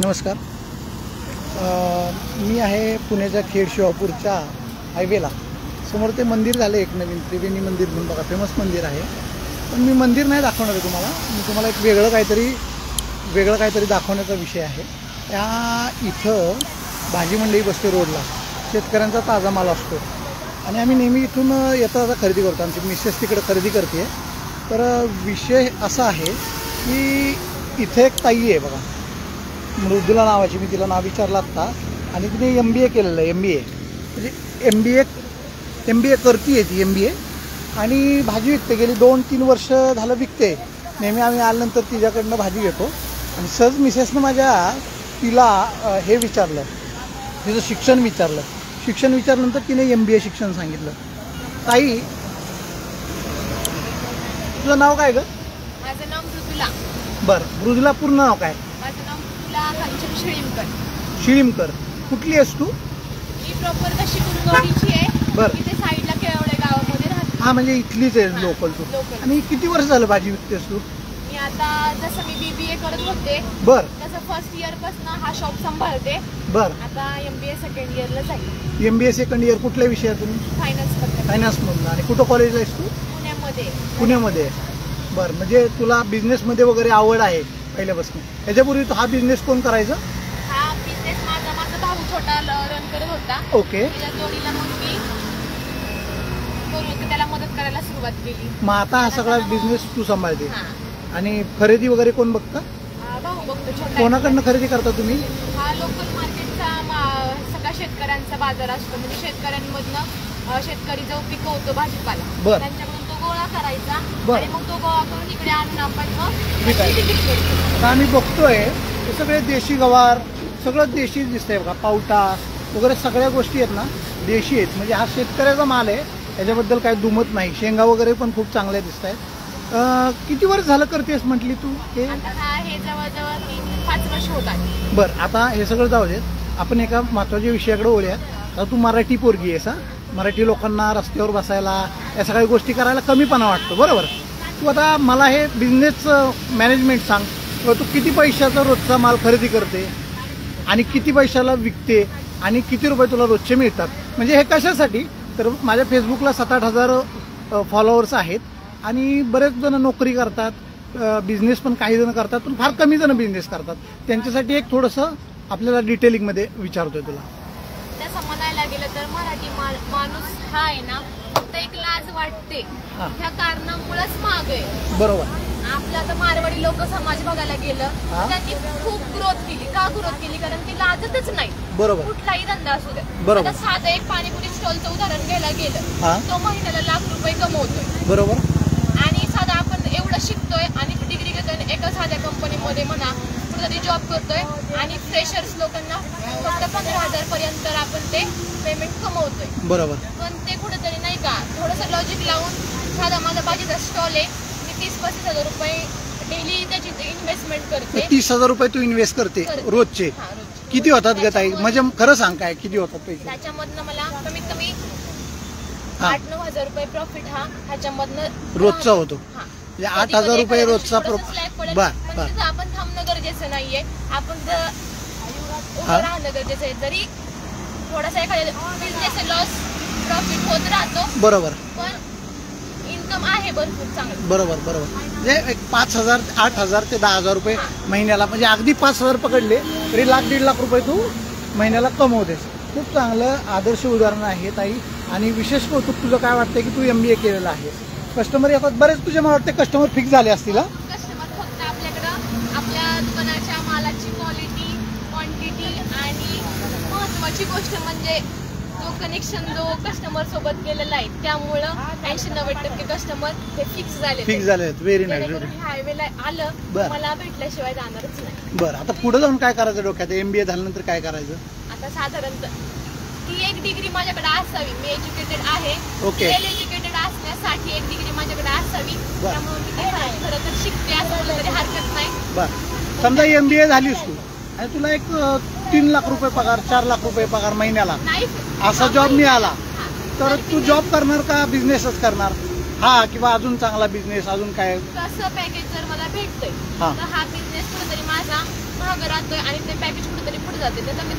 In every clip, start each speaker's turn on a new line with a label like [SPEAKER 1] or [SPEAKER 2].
[SPEAKER 1] नमस्कार. मी आहे पुण्याच्या खेड शिवापूरच्या हायवेला. समोर ते मंदिर झालं एक नवीन त्रिवेणी मंदिर म्हणून, बघा फेमस मंदिर आहे. पण मी मंदिर नाही दाखवणार आहे तुम्हाला. मी तुम्हाला एक वेगळं काहीतरी दाखवण्याचा विषय आहे. इथं भाजी मंडई बसते रोडला. शेतकऱ्यांचा ताजा माल असतो आणि आम्ही नेहमी इथून येता जाता खरेदी करतो. आमची मिसेस तिकडे खरेदी करते. तर विषय असा आहे की इथे एक ताई आहे बघा, मृदुला नावाची. मी तिला नाव विचारलं आत्ता आणि तिने MBA केलेलं आहे. म्हणजे MBA करते ती MBA आणि भाजी विकते. गेली 2-3 वर्ष झालं विकते. नेहमी आम्ही आल्यानंतर तिच्याकडनं भाजी घेतो. आणि सहज मिसेसनं माझ्या तिला हे विचारलं, तिचं शिक्षण विचारल्यानंतर तिने MBA शिक्षण सांगितलं. ताई, तुझं नाव काय गं?
[SPEAKER 2] माझं नाव मृदुला.
[SPEAKER 1] बरं, मृदुला पूर्ण नाव काय?
[SPEAKER 2] माझं नाव मृदुला कांचन
[SPEAKER 1] शिळीमकर. कुठली आहेस तू?
[SPEAKER 2] मी प्रॉपर तशी कुंदवाडीची आहे.
[SPEAKER 1] बरं.
[SPEAKER 2] इथे साईडला केवढे गावामध्ये राहते.
[SPEAKER 1] हा, म्हणजे इथलीच आहे लोकल तू. आणि किती वर्ष झालं भाजी विकतेस तू?
[SPEAKER 2] मी आता जसं मी BBA करत होते
[SPEAKER 1] बर,
[SPEAKER 2] तसं फर्स्ट इयर पासून हा शॉप सांभाळते.
[SPEAKER 1] बर.
[SPEAKER 2] आता MBA सेकंड इयरला जाईल.
[SPEAKER 1] MBA सेकंड इयर कुठल्या विषयातून? फायनान्स मधून. आणि कुठं कॉलेजला आहेस तू? पुण्यामध्ये. बरं, म्हणजे तुला बिझनेसमध्ये वगैरे आवड आहे पहिल्यापासून. याच्यापूर्वी हा बिझनेस कोण करायचा?
[SPEAKER 2] हा बिझनेस माझा भाऊ छोटा रन करत होता.
[SPEAKER 1] ओके.
[SPEAKER 2] त्याच्या जोडीला मग मी त्याला मदत करायला सुरुवात केली.
[SPEAKER 1] मग आता हा सगळा बिझनेस तू सांभाळते. आणि खरेदी वगैरे कोण बघता?
[SPEAKER 2] भाऊ बघतो. छोटा.
[SPEAKER 1] कोणाकडनं खरेदी करता तुम्ही?
[SPEAKER 2] हा लोकल मार्केटचा सगळा शेतकऱ्यांचा बाजार असतो. म्हणजे शेतकऱ्यांमधनं शेतकरी जो पिकवतो भाजीपाला, त्यांच्याकडून तो गोळा करायचा आणि मग तो गोळा करून इकडे आणून आपण
[SPEAKER 1] आता आम्ही बघतोय हे सगळे देशी गवार, सगळं देशी दिसतंय बघा. पावटा वगैरे सगळ्या गोष्टी आहेत ना देशी आहेत. म्हणजे हा शेतकऱ्याचा माल आहे, याच्याबद्दल काही दुमत नाही. शेंगा वगैरे पण खूप चांगल्या दिसत आहेत. किती वर्ष झालं करतेस म्हटली तू हे?
[SPEAKER 2] हे जवळजवळ 5 वर्ष होतात.
[SPEAKER 1] बरं, आता हे सगळं जाऊ देत. आपण एका महत्त्वाच्या विषयाकडे बोलूया. आता तू मराठी पोरगी आहेस. मराठी लोकांना रस्त्यावर बसायला, या सगळ्या गोष्टी करायला कमीपणा वाटतो, बरोबर? तू आता मला हे बिझनेस मॅनेजमेंट सांग. तू किती पैशाचा रोजचा माल खरेदी करते आणि किती पैशाला विकते आणि किती रुपये तुला रोजचे मिळतात? म्हणजे हे कशासाठी? तर माझ्या फेसबुकला 7-8 हजार फॉलोअर्स आहेत आणि बरेच जण नोकरी करतात, बिझनेस पण काही जण करतात, पण फार कमी जण बिझनेस करतात. त्यांच्यासाठी एक थोडंसं आपल्याला डिटेलिंगमध्ये विचारतोय तुला.
[SPEAKER 2] तसं म्हणायला गेलं तर मराठी माणूस हा आहे ना, फक्त एक लाज वाटते ह्या कारणामुळेच माग आहे.
[SPEAKER 1] बरोबर.
[SPEAKER 2] आपलं आता मारवाडी लोक समाज बघायला गेलं, त्यांनी खूप ग्रोथ केली. का ग्रोथ केली? कारण ती लाजतच नाही.
[SPEAKER 1] बरोबर.
[SPEAKER 2] कुठलाही धंदा असू दे.
[SPEAKER 1] बरोबर.
[SPEAKER 2] आता साधं एक पाणीपुरी स्टॉलचं उदाहरण घ्यायला गेलं, तो महिन्याला लाख रुपये कमवतोय.
[SPEAKER 1] बरोबर.
[SPEAKER 2] आणि साधा आपण एवढं शिकतोय आणि डिग्री घेतोय, एका साध्या कंपनीमध्ये म्हणा कुठेतरी जॉब करतोय आणि फ्रेशर्स लोकांना फक्त 15,000 पर्यंत आपण ते पेमेंट कमवतोय.
[SPEAKER 1] बरोबर.
[SPEAKER 2] पण ते कुठेतरी नाही का थोडंसं लॉजिक लावून, साधा माझा भाजीचा स्टॉल आहे, मी 30-35 हजार रुपये डेली त्याची इन्व्हेस्टमेंट करते.
[SPEAKER 1] 30,000 रुपये तू इन्व्हेस्ट करते रोजचे? किती होतात ग ताई? म्हणजे खरं सांग, काय किती होतात पैसे?
[SPEAKER 2] त्याच्यामधनं मला कमीत कमी 8-9 हजार रुपये प्रॉफिट ह्याच्यामधनं
[SPEAKER 1] रोजचा होतो. 8,000 रुपये रोजचा
[SPEAKER 2] आपण थांबणं गरजेचं नाहीये. आपण राहणं गरजेचं आहे. जरी थोडासा एखाद्या बिझनेस लॉस प्रॉफिट होत राहतो, बरोबर, पण इन्कम आहे भरपूर चांगलं.
[SPEAKER 1] बरोबर. म्हणजे 5,000, 8,000 ते 10,000 रुपये महिन्याला, म्हणजे अगदी 5,000 पकडले तरी 1-1.5 लाख रुपये तू महिन्याला कमवतेस. खूप चांगलं आदर्श उदाहरण आहे ताई. आणि विशेष कौतुक तुझं काय वाटतंय की तू MBA केलेलं आहे. कस्टमर येतात बरेच तुझे, मला वाटते कस्टमर फिक्स झाले असतील.
[SPEAKER 2] कस्टमर फक्त आपल्याकडं आपल्या दुकानाच्या मालाची क्वालिटी, क्वांटिटी आणि महत्वाची गोष्ट म्हणजे जो कनेक्शन जो कस्टमर सोबत केलेला आहे, त्यामुळं 80-90% कस्टमर हे फिक्स झाले.
[SPEAKER 1] Very nice.
[SPEAKER 2] हायवेला आलं मला भेटल्याशिवाय जाणारच नाही.
[SPEAKER 1] बरं, आता पुढे जाऊन काय करायचं डोक्यात? MBA झाल्यानंतर काय करायचं?
[SPEAKER 2] आता साधारणतः ती एक डिग्री माझ्याकडे असावी. मी एज्युकेटेड आहे.
[SPEAKER 1] ओके.
[SPEAKER 2] वेल एज्युकेटेड असण्यासाठी एक डिग्री माझ्याकडे असावी. त्यामुळे मी ते खरं तर शिकते असं बोललं तरी हरकत नाही.
[SPEAKER 1] बरं, समजा MBA झालीस तू आणि तुला एक 3 लाख रुपये पगार, 4 लाख रुपये पगार महिन्याला असा जॉब मिळाला, तर तू जॉब करणार का बिझनेसच करणार? किंवा अजून चांगला बिझनेस, अजून काय?
[SPEAKER 2] कसं पॅकेज जर मला भेटतंय तर हा बिझनेस कुठेतरी माझा मागं राहतोय आणि ते पॅकेज कुठेतरी पुढे जाते, तर मी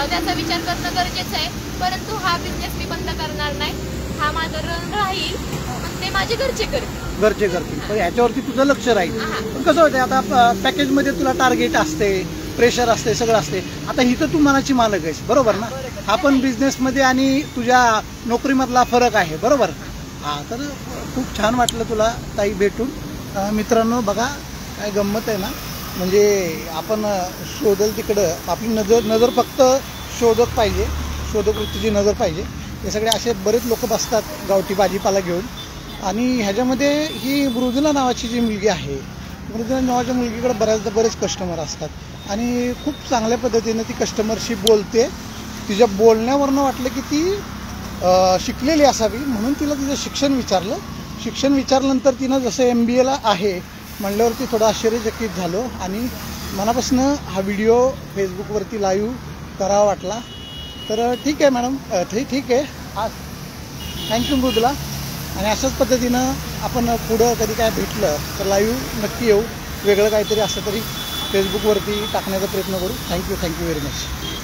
[SPEAKER 2] त्याचा विचार करणं गरजेचं आहे. परंतु हा बिझनेस मी बंद करणार नाही, हा माझा रन राहील, पण ते माझे घरचे
[SPEAKER 1] करतील. पण याच्यावरती तुझं लक्ष राहील. पण कसं होतं आता पॅकेजमध्ये तुला टार्गेट असते, प्रेशर असते, सगळं असते. आता ही तर तू मनाची मालक आहेस, बरोबर ना? हा पण बिझनेसमध्ये आणि तुझ्या नोकरीमधला फरक आहे, बरोबर? हां, तर खूप छान वाटलं तुला ताई भेटून. मित्रांनो बघा काय गंमत आहे ना, म्हणजे आपण शोधल तिकडं आपली नजर फक्त शोधक पाहिजे, शोधक वृत्तीची नजर पाहिजे. हे सगळे असे बरेच लोक बसतात गावठी भाजीपाला घेऊन. आणि ह्याच्यामध्ये ही मृदुला नावाची जी मुलगी आहे, मृदुला नावाच्या मुलगीकडे बरेच कस्टमर असतात आणि खूप चांगल्या पद्धतीने ती कस्टमरशी बोलते. तिच्या बोलण्यावरनं वाटलं की ती शिकलेली असावी, म्हणून तिला तिचं शिक्षण विचारलं. शिक्षण विचारल्यानंतर तिनं जसं MBAला आहे म्हणल्यावरती थोडं आश्चर्यचकित झालो आणि मनापासून हा व्हिडिओ फेसबुकवरती लाईव्ह करावा वाटला. तर ठीक आहे मॅडम, ठीक आहे. आज थँक्यू मृदुला. आणि अशाच पद्धतीनं आपण पुढं कधी काय भेटलं तर लाईव्ह नक्की येऊ. वेगळं काहीतरी असलं तरी फेसबुकवरती टाकण्याचा प्रयत्न करू. Thank you very much.